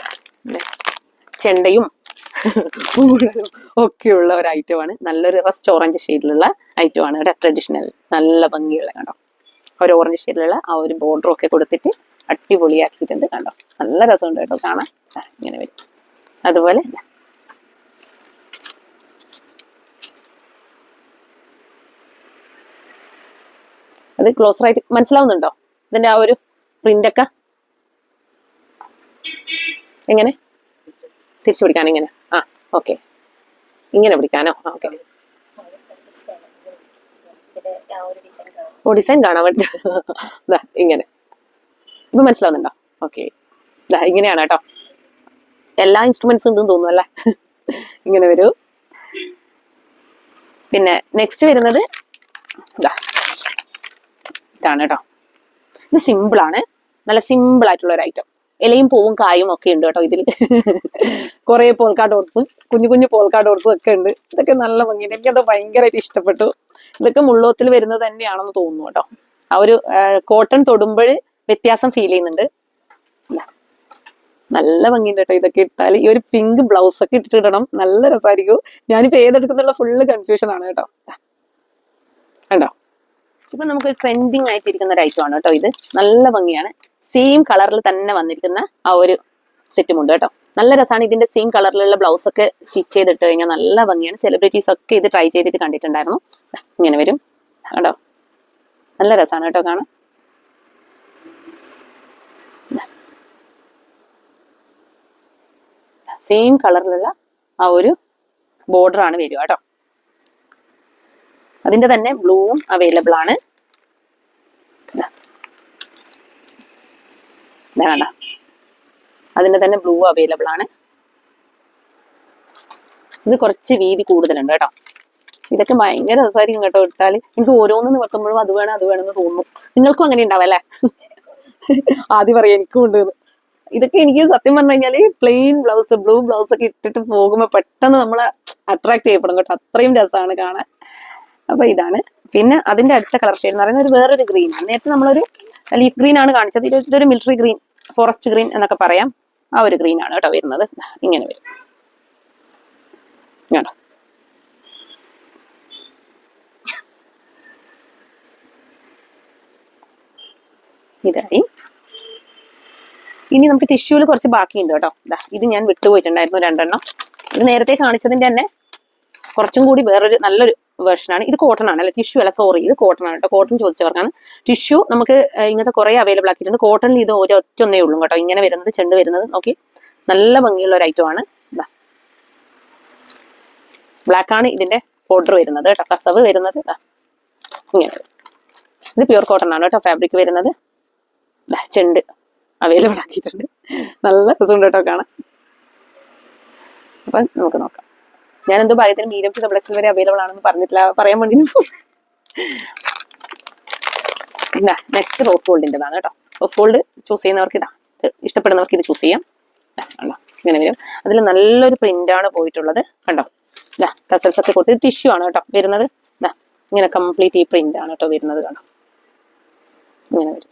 ചെണ്ടയും പൂഴലും ഒക്കെയുള്ള ഒരു ഐറ്റമാണ്. നല്ലൊരു റസ്റ്റ് ഓറഞ്ച് ഷെയ്ഡിലുള്ള ഐറ്റമാണ് കേട്ടോ. ട്രഡീഷണൽ നല്ല ഭംഗിയുള്ള കണ്ടോ, ഒരു ഓറഞ്ച് ഷെയ്ഡിലുള്ള ആ ഒരു ബോർഡർ ഒക്കെ കൊടുത്തിട്ട് അടിപൊളിയാക്കിയിട്ടുണ്ട് കണ്ടോ. നല്ല രസമുണ്ട് കേട്ടോ കാണാൻ. ഇങ്ങനെ വരും. അതുപോലെ അത് ക്ലോസർ ആയിട്ട് മനസ്സിലാവുന്നുണ്ടോ ഇതിന്റെ ആ ഒരു പ്രിന്റ് ഒക്കെ? എങ്ങനെ തിരിച്ചു പിടിക്കാൻ ഇങ്ങനെ? ഓക്കെ, ഇങ്ങനെ പിടിക്കാനോ? ഓക്കെ, ഡിസൈൻ കാണാൻ വേണ്ടി ഇങ്ങനെ. ഇപ്പൊ മനസ്സിലാവുന്നുണ്ടോ? ഓക്കെ, ഇങ്ങനെയാണ് കേട്ടോ. എല്ലാ ഇൻസ്ട്രുമെന്റ്സും ഉണ്ടെന്ന് തോന്നുന്നു അല്ലേ. ഇങ്ങനെ വരൂ. പിന്നെ നെക്സ്റ്റ് വരുന്നത് ഇതാണ് കേട്ടോ. ഇത് സിമ്പിൾ ആണ്, നല്ല സിമ്പിൾ ആയിട്ടുള്ള ഒരു ഐറ്റം. ഇലയും പൂവും കായും ഒക്കെ ഉണ്ട് കേട്ടോ ഇതിൽ. കുറെ പോൾക്കാ ഡോട്ട്സും കുഞ്ഞു കുഞ്ഞു പോൾക്കാ ഡോട്ട്സും ഒക്കെ ഉണ്ട്. ഇതൊക്കെ നല്ല ഭംഗിയുണ്ട്, എനിക്കത് ഭയങ്കരമായിട്ട് ഇഷ്ടപ്പെട്ടു. ഇതൊക്കെ മുള്ളോത്തിൽ വരുന്നത് തന്നെയാണെന്ന് തോന്നുന്നു കേട്ടോ. ആ ഒരു കോട്ടൺ തൊടുമ്പോൾ വ്യത്യാസം ഫീൽ ചെയ്യുന്നുണ്ട്. നല്ല ഭംഗിയുണ്ട് കേട്ടോ ഇതൊക്കെ ഇട്ടാൽ. ഈ ഒരു പിങ്ക് ബ്ലൗസ് ഒക്കെ ഇട്ടിട്ടിടണം, നല്ല രസമായിരിക്കും. ഞാനിപ്പോ ഏതെടുക്കുന്നുള്ള ഫുള്ള് കൺഫ്യൂഷൻ ആണ് കേട്ടോ. കണ്ടോ, ഇപ്പൊ നമുക്ക് ട്രെൻഡിങ് ആയിട്ടിരിക്കുന്ന ഒരു ഐറ്റം ആണ് കേട്ടോ ഇത്. നല്ല ഭംഗിയാണ്. സെയിം കളറിൽ തന്നെ വന്നിരിക്കുന്ന ആ ഒരു സെറ്റും ഉണ്ട് കേട്ടോ. നല്ല രസമാണ്. ഇതിന്റെ സെയിം കളറിലുള്ള ബ്ലൗസ് ഒക്കെ സ്റ്റിച്ച് ചെയ്തിട്ട് കഴിഞ്ഞാൽ നല്ല ഭംഗിയാണ്. സെലിബ്രിറ്റീസ് ഒക്കെ ഇത് ട്രൈ ചെയ്തിട്ട് കണ്ടിട്ടുണ്ടായിരുന്നു. ഇങ്ങനെ വരും കേട്ടോ. നല്ല രസമാണ് കേട്ടോ കാണാൻ. സെയിം കളറിലുള്ള ആ ഒരു ബോർഡർ ആണ് വരിക കേട്ടോ. അതിന്റെ തന്നെ ബ്ലൂവും അവൈലബിൾ ആണ്. വേണ്ട, അതിന്റെ തന്നെ ബ്ലൂ അവൈലബിൾ ആണ്. ഇത് കുറച്ച് വീതി കൂടുതലുണ്ട് കേട്ടോ. ഇതൊക്കെ ഭയങ്കര രസമായിരിക്കും കേട്ടോ ഇട്ടാൽ. എനിക്ക് ഓരോന്ന് നിവർത്തുമ്പോഴും അത് വേണമെന്ന് തോന്നുന്നു. നിങ്ങൾക്കും അങ്ങനെ ഉണ്ടാവും അല്ലേ? ആദ്യം പറയാം എനിക്കും ഉണ്ട്. ഇതൊക്കെ എനിക്ക് സത്യം പറഞ്ഞു കഴിഞ്ഞാല് പ്ലെയിൻ ബ്ലൗസ്, ബ്ലൂ ബ്ലൗസ് ഒക്കെ ഇട്ടിട്ട് പോകുമ്പോൾ പെട്ടെന്ന് നമ്മളെ അട്രാക്ട് ചെയ്യപ്പെടും കേട്ടോ. അത്രയും രസമാണ് കാണാൻ. അപ്പൊ ഇതാണ്. പിന്നെ അതിന്റെ അടുത്ത കളർ ഷെയ്ഡ് എന്ന് പറയുന്നത് ഒരു വേറൊരു ഗ്രീൻ ആണ്. നേരത്തെ നമ്മളൊരു ലീഫ് ഗ്രീൻ ആണ് കാണിച്ചത്. ഇതൊരു മിലിറ്ററി ഗ്രീൻ, ഫോറസ്റ്റ് ഗ്രീൻ എന്നൊക്കെ പറയാം. ആ ഒരു ഗ്രീൻ ആണ് കേട്ടോ വരുന്നത്. ഇങ്ങനെ വരും കേട്ടോ. ഇതായി. ഇനി നമുക്ക് ടിഷ്യൂല് കുറച്ച് ബാക്കിയുണ്ട് കേട്ടോ. ഇത് ഞാൻ വിട്ടുപോയിട്ടുണ്ടായിരുന്നു 2 എണ്ണം. ഇത് നേരത്തെ കാണിച്ചതിന്റെ തന്നെ കുറച്ചും കൂടി വേറൊരു നല്ലൊരു വേർഷനാണ്. ഇത് കോട്ടൺ ആണ്, അല്ല ടിഷ്യൂ അല്ല, സോറി, ഇത് കോട്ടൺ ആണ് കേട്ടോ. കോട്ടൺ ചോദിച്ചവർക്കാണ്. ടിഷ്യൂ നമുക്ക് ഇങ്ങനത്തെ കുറെ അവൈലബിൾ ആക്കിയിട്ടുണ്ട്. കോട്ടണിൽ ഇത് ഒറ്റൊന്നേ ഉള്ളൂ കേട്ടോ. ഇങ്ങനെ വരുന്നത്, ചെണ്ട് വരുന്നത് നോക്കി, നല്ല ഭംഗിയുള്ള ഒരു ഐറ്റം ആണ്. ബ്ലാക്ക് ആണ് ഇതിന്റെ ബോർഡർ വരുന്നത് കേട്ടോ. കസവ് വരുന്നത് ഇങ്ങനെ വരും. ഇത് പ്യൂർ കോട്ടൺ ആണ് കേട്ടോ ഫാബ്രിക് വരുന്നത്. ചെണ്ട് അവൈലബിൾ ആക്കിയിട്ടുണ്ട്. നല്ല രസമുണ്ട് കേട്ടോ കാണാൻ. അപ്പൊ നമുക്ക് നോക്കാം. ഞാൻ എന്തോ ഭാഗ്യത്തിന് മീഡിയം ടു ഡബിൾ എക്സൽ വരെ അവൈലബിൾ ആണെന്ന് പറഞ്ഞിട്ടില്ല, പറയാൻ വേണ്ടി. നെക്സ്റ്റ് റോസ് ഗോൾഡിൻ്റെതാണ് കേട്ടോ. റോസ് ഗോൾഡ് ചൂസ് ചെയ്യുന്നവർക്ക് ഇഷ്ടപ്പെടുന്നവർക്ക് ഇത് ചൂസ് ചെയ്യാം. കണ്ടോ ഇങ്ങനെ വരും. അതിൽ നല്ലൊരു പ്രിന്റ് ആണ് പോയിട്ടുള്ളത്. കണ്ടോ ടസൽസ് ഒക്കെ കൊടുത്ത് ടിഷ്യൂ ആണ് കേട്ടോ വരുന്നത്. ഇങ്ങനെ കംപ്ലീറ്റ് ഈ പ്രിന്റ് ആണ് കേട്ടോ വരുന്നത്. കണ്ടോ ഇങ്ങനെ വരും.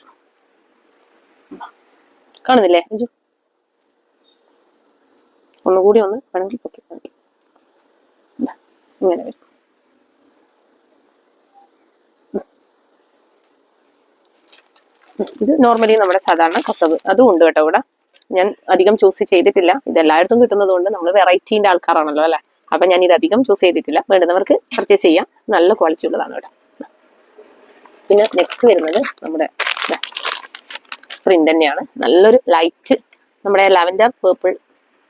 കാണുന്നില്ലേ അജു? ഒന്നുകൂടി ഒന്ന് വേണമെങ്കിൽ പൊക്കി ഇങ്ങനെ വരും. ഇത് നോർമലി നമ്മുടെ സാധാരണ കസവ് അതും ഉണ്ട് കേട്ടോ. ഇവിടെ ഞാൻ അധികം ചൂസ് ചെയ്തിട്ടില്ല. ഇത് എല്ലായിടത്തും കിട്ടുന്നത് കൊണ്ട് നമ്മൾ വെറൈറ്റീന്റെ ആൾക്കാരാണല്ലോ അല്ലെ. അപ്പൊ ഞാൻ ഇത് അധികം ചൂസ് ചെയ്തിട്ടില്ല. വേണ്ടുന്നവർക്ക് പർച്ചേസ് ചെയ്യാം. നല്ല ക്വാളിറ്റി ഉള്ളതാണ് കേട്ടോ. പിന്നെ നെക്സ്റ്റ് വരുന്നത് നമ്മുടെ പ്രിന്റ് തന്നെയാണ്. നല്ലൊരു ലൈറ്റ് നമ്മുടെ ലാവൻഡർ പേർപ്പിൾ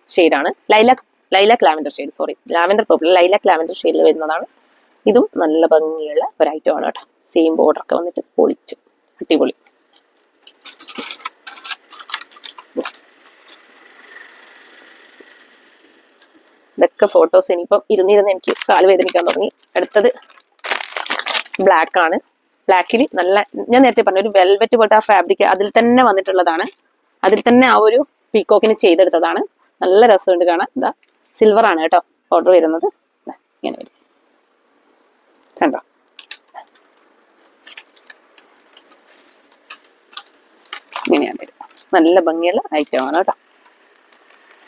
ഷെയ്ഡാണ്. Lilac lavender shade, sorry, lavender purple, lilac lavender ഷെയ്ഡിൽ വരുന്നതാണ്. ഇതും നല്ല ഭംഗിയുള്ള ഒരു ഐറ്റം ആണ് കേട്ടോ. സെയിം ബോർഡർ ഒക്കെ വന്നിട്ട് പൊളിച്ചു, അടിപൊളി. ഇതൊക്കെ ഫോട്ടോസ് ഇനിയിപ്പം ഇരുന്നിരുന്ന് എനിക്ക് കാല് വേദനിക്കാൻ തുടങ്ങി. അടുത്തത് ബ്ലാക്ക് ആണ്. ബ്ലാക്കിൽ നല്ല, ഞാൻ നേരത്തെ പറഞ്ഞ ഒരു വെൽവെറ്റ് പോലത്തെ ആ ഫാബ്രിക് അതിൽ തന്നെ വന്നിട്ടുള്ളതാണ്. അതിൽ തന്നെ ആ ഒരു പീക്കോക്കിന് ചെയ്തെടുത്തതാണ്. നല്ല രസമുണ്ട് കാണാൻ. ഇതാ സിൽവർ ആണ് കേട്ടോ ഓർഡർ വരുന്നത്. ഇങ്ങനെ വരും കണ്ടോ. ഇങ്ങനെയാണ് വരും. നല്ല ഭംഗിയുള്ള ഐറ്റം ആണ് കേട്ടോ.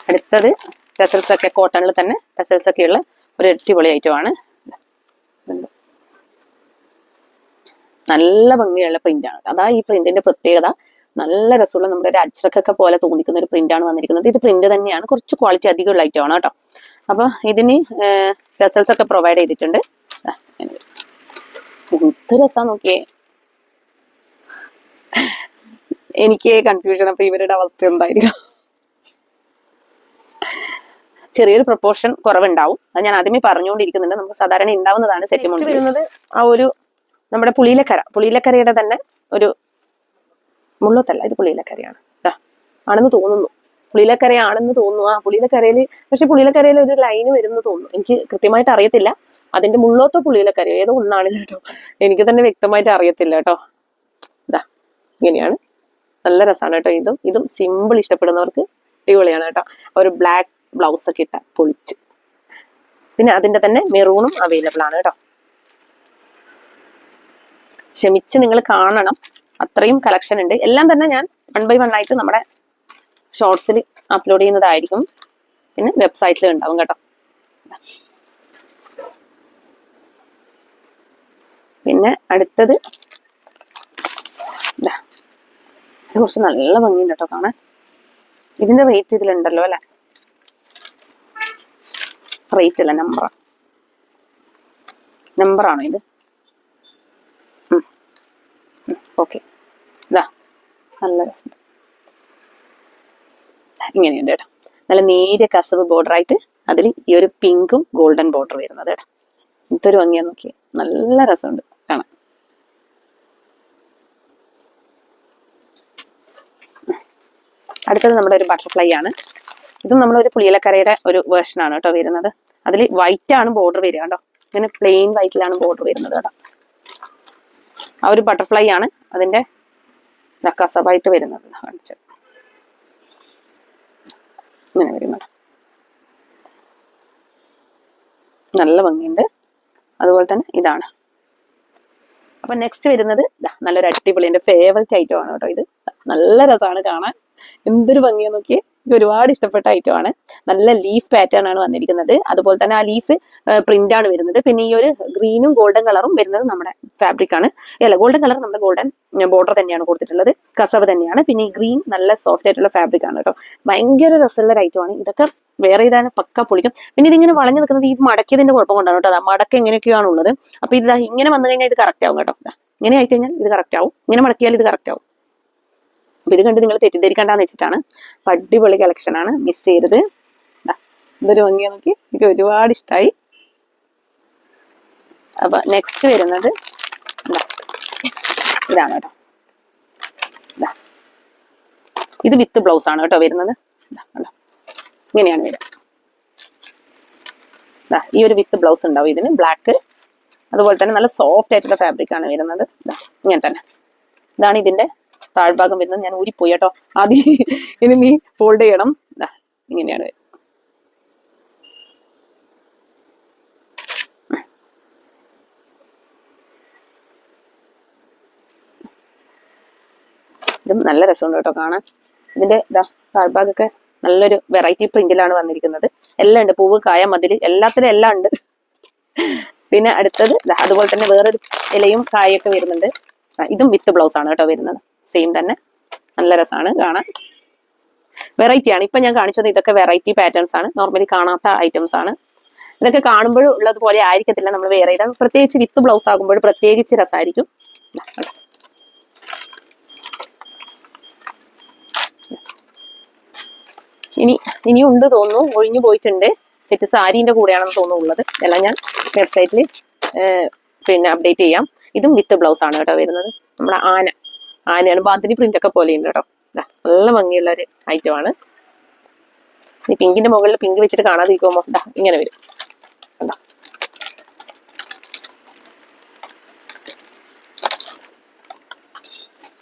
അടുത്തത് ടെസൽസ് ഒക്കെ കോട്ടണിൽ തന്നെ ടെസൽസ് ഒക്കെ ഉള്ള ഒരു അടിപൊളി ഐറ്റം ആണ്. നല്ല ഭംഗിയുള്ള പ്രിന്റ് ആണ്. അതാ ഈ പ്രിന്റിന്റെ പ്രത്യേകത. നല്ല രസമുള്ള നമ്മുടെ ഒരു അജ്രക്കൊക്കെ പോലെ തോന്നിക്കുന്ന ഒരു പ്രിന്റ് ആണ് വന്നിരിക്കുന്നത്. ഇത് പ്രിന്റ് തന്നെയാണ്, കുറച്ച് ക്വാളിറ്റി അധികമുള്ള ഐറ്റം ആണ് കേട്ടോ. അപ്പൊ ഇതിന് ടെസൽസ് ഒക്കെ പ്രൊവൈഡ് ചെയ്തിട്ടുണ്ട്. എന്ത് രസാ നോക്കിയേ. എനിക്ക് കൺഫ്യൂഷൻ. അപ്പൊ ഇവരുടെ അവസ്ഥ എന്തായിരിക്കും? ചെറിയൊരു പ്രൊപ്പോർഷൻ കുറവുണ്ടാവും. അത് ഞാൻ ആദ്യമേ പറഞ്ഞുകൊണ്ടിരിക്കുന്നുണ്ട്. നമുക്ക് സാധാരണ ഉണ്ടാവുന്നതാണ് സെറ്റ് മുണ്ട് വരുന്നത്. ആ ഒരു നമ്മുടെ പുളിയിലക്കരയുടെ തന്നെ ഒരു മുള്ളത്തല്ല, ഇത് പുളിയിലക്കരയാണ് ആണെന്ന് തോന്നുന്നു. പുളിയിലക്കരയാണെന്ന് തോന്നുന്നു. ആ പുളിയിലക്കരയിൽ, പക്ഷെ പുളിയിലക്കരയിൽ ഒരു ലൈന് വരുമെന്ന് തോന്നുന്നു. എനിക്ക് കൃത്യമായിട്ട് അറിയത്തില്ല. അതിന്റെ മുള്ളോത്തോ പുളിയിലക്കരയോ ഏതോ ഒന്നാണ് കേട്ടോ. എനിക്ക് തന്നെ വ്യക്തമായിട്ട് അറിയത്തില്ല കേട്ടോ. ഇതാ ഇങ്ങനെയാണ്. നല്ല രസമാണ് കേട്ടോ. ഇതും സിമ്പിൾ ഇഷ്ടപ്പെടുന്നവർക്ക് അടിപൊളിയാണ് കേട്ടോ. ഒരു ബ്ലാക്ക് ബ്ലൗസ് ഒക്കെ ഇട്ട പൊളിച്ച്. പിന്നെ അതിന്റെ തന്നെ മെറൂണും അവൈലബിൾ ആണ് കേട്ടോ. ക്ഷമിച്ച് നിങ്ങൾ കാണണം, അത്രയും കളക്ഷൻ ഉണ്ട്. എല്ലാം തന്നെ ഞാൻ 1 by 1 ആയിട്ട് നമ്മുടെ ഷോർട്സിൽ അപ്ലോഡ് ചെയ്യുന്നതായിരിക്കും. പിന്നെ വെബ്സൈറ്റിൽ ഉണ്ടാവും കേട്ടോ. പിന്നെ അടുത്തത് ഇത് കുറച്ച് നല്ല ഭംഗിയുണ്ട് കേട്ടോ കാണാൻ. ഇതിന്റെ റേറ്റ് ഇതിലുണ്ടല്ലോ അല്ലെ? റേറ്റ് അല്ല, നമ്പറാണോ ഇത്? ഓക്കെ. ഇതാ നല്ല രസം. ഇങ്ങനെയുണ്ട് കേട്ടോ. നല്ല നേരിയ കസവ് ബോർഡർ ആയിട്ട് അതിൽ ഈ ഒരു പിങ്കും ഗോൾഡൻ ബോർഡർ വരുന്നത് കേട്ടോ. ഇതൊരു ഭംഗിയാ നോക്കിയേ. നല്ല രസമുണ്ട് കാണാൻ. അടുത്തത് നമ്മുടെ ഒരു ബട്ടർഫ്ലൈ ആണ്. ഇതും നമ്മളൊരു പുളിയിലക്കരയുടെ ഒരു വേർഷൻ ആണ് കേട്ടോ വരുന്നത്. അതിൽ വൈറ്റ് ആണ് ബോർഡർ വരിക കേട്ടോ. ഇങ്ങനെ പ്ലെയിൻ വൈറ്റിലാണ് ബോർഡർ വരുന്നത് കേട്ടോ. ആ ഒരു ബട്ടർഫ്ലൈ ആണ് അതിന്റെ കസവായിട്ട് വരുന്നത്. കാണിച്ചു ഇങ്ങനെ വരുന്നത്. നല്ല ഭംഗിയുണ്ട്. അതുപോലെ തന്നെ ഇതാണ്. അപ്പൊ നെക്സ്റ്റ് വരുന്നത് നല്ലൊരു അടിപൊളി, എന്റെ ഫേവറേറ്റ് ഐറ്റം ആണ് കേട്ടോ. ഇത് നല്ല രസമാണ് കാണാൻ. എന്തൊരു ഭംഗിയാ നോക്കിയേ. എനിക്ക് ഒരുപാട് ഇഷ്ടപ്പെട്ട ഐറ്റം ആണ്. നല്ല ലീഫ് പാറ്റേൺ ആണ് വന്നിരിക്കുന്നത്. അതുപോലെ തന്നെ ആ ലീഫ് പ്രിന്റ് ആണ് വരുന്നത്. പിന്നെ ഈ ഒരു ഗ്രീനും ഗോൾഡൻ കളറും വരുന്നത് നമ്മുടെ ഫാബ്രിക് ആണ്. അല്ല, ഗോൾഡൻ കളർ നമ്മുടെ ഗോൾഡൻ ബോർഡർ തന്നെയാണ് കൊടുത്തിട്ടുള്ളത്. കസവ് തന്നെയാണ്. പിന്നെ ഈ ഗ്രീൻ നല്ല സോഫ്റ്റ് ആയിട്ടുള്ള ഫാബ്രിക് ആണ് കേട്ടോ. ഭയങ്കര രസമുള്ള ഒരു ഐറ്റം ആണ്. ഇതൊക്കെ വേറെ ഇതാണ്, പക്ക പൊളിക്കും. പിന്നെ ഇതിങ്ങനെ വളഞ്ഞു നിൽക്കുന്നത് ഈ മടക്കിയതിന്റെ കുഴപ്പം കൊണ്ടാണ് കേട്ടോ. അതാ മടക്ക് എങ്ങനെയൊക്കെയാണ് ഉള്ളത്. അപ്പൊ ഇത് ഇങ്ങനെ വന്നു കഴിഞ്ഞാൽ ഇത് കറക്റ്റ് ആവും കേട്ടോ. ഇങ്ങനെ ആയി കഴിഞ്ഞാൽ ഇത് കറക്റ്റ് ആവും, ഇങ്ങനെ മടക്കിയാൽ ഇത് കറക്റ്റ് ആവും. അപ്പൊ ഇത് കണ്ട് നിങ്ങൾ തെറ്റിദ്ധരിക്കണ്ടെന്ന് വെച്ചിട്ടാണ്. അപ്പൊ അടിപൊളി കളക്ഷൻ ആണ്, മിസ് ചെയ്യരുത്. ഇതൊരു ഭംഗിയാ നോക്കി, എനിക്ക് ഒരുപാട് ഇഷ്ടമായി. അപ്പൊ നെക്സ്റ്റ് വരുന്നത് ഇതാണ് കേട്ടോ. ഇത് വിത്ത് ബ്ലൗസ് ആണ് കേട്ടോ വരുന്നത്. ഇങ്ങനെയാണ് വരിക. ഈ ഒരു വിത്ത് ബ്ലൗസ് ഉണ്ടാവും ഇതിന്, ബ്ലാക്ക്. അതുപോലെ തന്നെ നല്ല സോഫ്റ്റ് ആയിട്ടുള്ള ഫാബ്രിക് ആണ് വരുന്നത്. ഇങ്ങനെ തന്നെ. ഇതാണ് ഇതിന്റെ താഴ്ഭാഗം വരുന്നത്. ഞാൻ ഊരിപ്പോയി കേട്ടോ. ആദ്യം ഇനി നീ ഫോൾഡ് ചെയ്യണം. ഇങ്ങനെയാണ് വരുന്നത്. ഇതും നല്ല രസമുണ്ട് കേട്ടോ കാണാൻ. ഇതിന്റെ താഴ്ഭാഗമൊക്കെ നല്ലൊരു വെറൈറ്റി പ്രിന്റിലാണ് വന്നിരിക്കുന്നത്. എല്ലാം ഉണ്ട്, പൂവ്, കായ, മതിൽ, എല്ലാത്തിലും എല്ലാം ഉണ്ട്. പിന്നെ അടുത്തത് അതുപോലെ തന്നെ വേറൊരു ഇലയും കായൊക്കെ വരുന്നുണ്ട്. ഇതും വിത്ത് ബ്ലൗസ് ആണ് കേട്ടോ വരുന്നത്. സെയിം തന്നെ, നല്ല രസമാണ് കാണാൻ. വെറൈറ്റി ആണ്. ഇപ്പൊ ഞാൻ കാണിച്ചത് ഇതൊക്കെ വെറൈറ്റി പാറ്റേൺസ് ആണ്, നോർമലി കാണാത്ത ഐറ്റംസ് ആണ്. ഇതൊക്കെ കാണുമ്പോഴും ഉള്ളതുപോലെ ആയിരിക്കത്തില്ല നമ്മൾ വേറെ ഇടാം. പ്രത്യേകിച്ച് വിത്ത് ബ്ലൗസ് ആകുമ്പോൾ പ്രത്യേകിച്ച് രസമായിരിക്കും. ഇനിയും ഉണ്ട് തോന്നുന്നു, ഒഴിഞ്ഞു പോയിട്ടുണ്ട്. സെറ്റ് സാരീന്റെ കൂടെയാണെന്ന് തോന്നുന്നു ഉള്ളത്. എല്ലാം ഞാൻ വെബ്സൈറ്റിൽ പിന്നെ അപ്ഡേറ്റ് ചെയ്യാം. ഇതും വിത്ത് ബ്ലൗസ് ആണ് കേട്ടോ വരുന്നത്. നമ്മുടെ ആനയാണ്, ബാന്തിനി പ്രിന്റ് ഒക്കെ പോലെ ഉണ്ട് കേട്ടോ. നല്ല ഭംഗിയുള്ള ഒരു ഐറ്റം ആണ്. ഈ പിങ്കിന്റെ മുകളിൽ പിങ്ക് വെച്ചിട്ട് കാണാതിരിക്കുമ്പോ ഇങ്ങനെ വരും.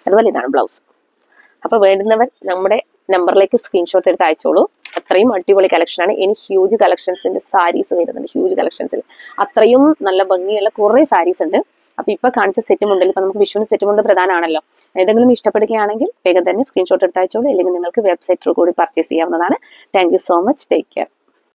അതുപോലെ ഇതാണ് ബ്ലൗസ്. അപ്പൊ വേണ്ടുന്നവർ നമ്മുടെ നമ്പറിലേക്ക് സ്ക്രീൻഷോട്ട് എടുത്ത് അയച്ചോളൂ. അത്രയും അടിപൊളി കളക്ഷനാണ്. ഇനി ഹ്യൂജ് കളക്ഷൻസിന്റെ സാരീസ് വരുന്നുണ്ട്. ഹ്യൂജ് കളക്ഷൻസിൽ അത്രയും നല്ല ഭംഗിയുള്ള കുറെ സാരീസ് ഉണ്ട്. അപ്പൊ ഇപ്പൊ കാണിച്ച സെറ്റ് മുണ്ടിൽ ഇപ്പൊ നമുക്ക് വിഷുവിന് സെറ്റ് മുണ്ട് പ്രധാനമാണല്ലോ. ഏതെങ്കിലും ഇഷ്ടപ്പെടുകയാണെങ്കിൽ വേഗം തന്നെ സ്ക്രീൻഷോട്ട് എടുത്ത് അയച്ചോളൂ. അല്ലെങ്കിൽ നിങ്ങൾക്ക് വെബ്സൈറ്റ് കൂടി പർച്ചേസ് ചെയ്യാവുന്നതാണ്. Thank you so much. Take care.